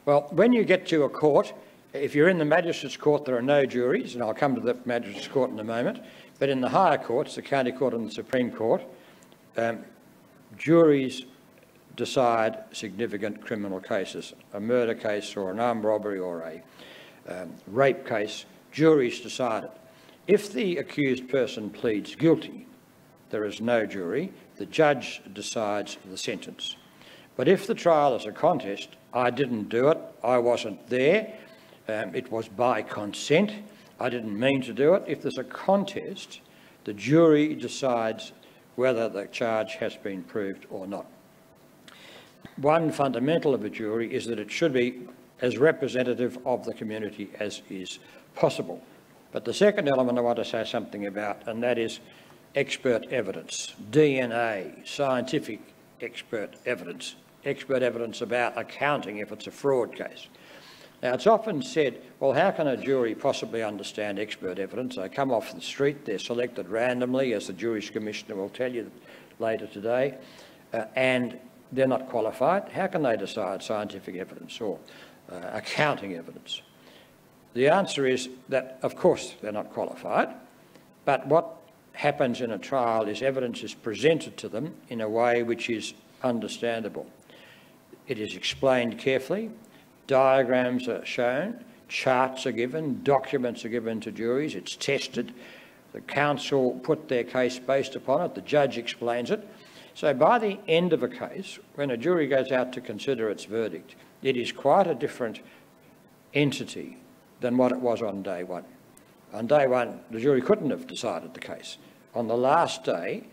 Well, when you get to a court, if you're in the Magistrates' Court, there are no juries, and I'll come to the Magistrates' Court in a moment, but in the higher courts, the County Court and the Supreme Court, juries decide significant criminal cases. A murder case or an armed robbery or a rape case, juries decide it. If the accused person pleads guilty, there is no jury. The judge decides the sentence. But if the trial is a contest, I didn't do it, I wasn't there, it was by consent, I didn't mean to do it. If there's a contest, the jury decides whether the charge has been proved or not. One fundamental of a jury is that it should be as representative of the community as is possible. But the second element I want to say something about, and that is expert evidence, DNA, scientific expert evidence about accounting if it's a fraud case. Now, it's often said, well, how can a jury possibly understand expert evidence? They come off the street, they're selected randomly, as the Juries Commissioner will tell you later today, and they're not qualified. How can they decide scientific evidence or accounting evidence? The answer is that, of course, they're not qualified, but what happens in a trial is evidence is presented to them in a way which is understandable. It is explained carefully, diagrams are shown, charts are given, documents are given to juries, it's tested, the counsel put their case based upon it, the judge explains it. So by the end of a case, when a jury goes out to consider its verdict, it is quite a different entity than what it was on day one. On day one, the jury couldn't have decided the case. On the last day,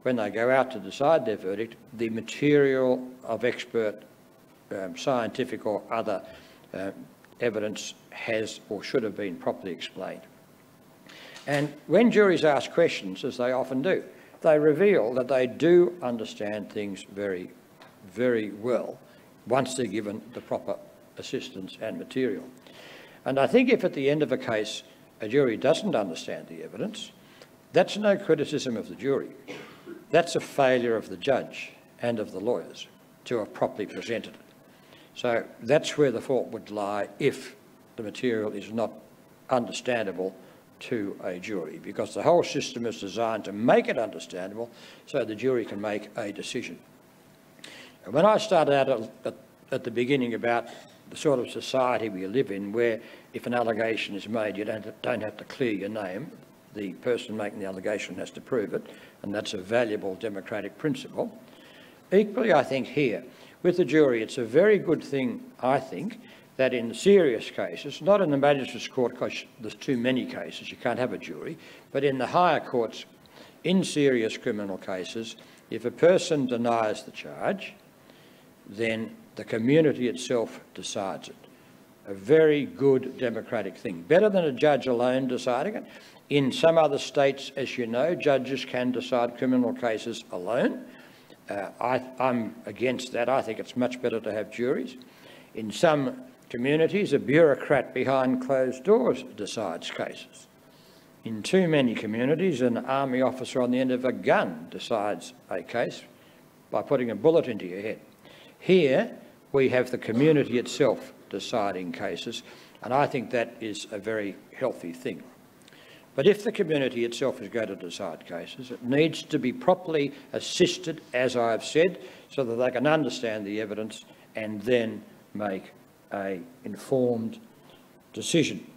when they go out to decide their verdict, the material of expert scientific or other evidence has or should have been properly explained. And when juries ask questions, as they often do, they reveal that they do understand things very, very well once they're given the proper assistance and material. And I think if at the end of a case a jury doesn't understand the evidence, that's no criticism of the jury. That's a failure of the judge and of the lawyers to have properly presented it. So that's where the fault would lie if the material is not understandable to a jury, because the whole system is designed to make it understandable so the jury can make a decision. And when I started out at the beginning about the sort of society we live in, where if an allegation is made, you don't have to clear your name, the person making the allegation has to prove it, and that's a valuable democratic principle. Equally, I think here, with the jury, it's a very good thing, I think, that in serious cases, not in the Magistrates' Court because there's too many cases, you can't have a jury, but in the higher courts, in serious criminal cases, if a person denies the charge, then the community itself decides it. A very good democratic thing. Better than a judge alone deciding it. In some other states, as you know, judges can decide criminal cases alone. I'm against that. I think it's much better to have juries. In some communities, a bureaucrat behind closed doors decides cases. In too many communities, an army officer on the end of a gun decides a case by putting a bullet into your head. Here, we have the community itself deciding cases, and I think that is a very healthy thing. But if the community itself is going to decide cases, it needs to be properly assisted, as I have said, so that they can understand the evidence and then make an informed decision.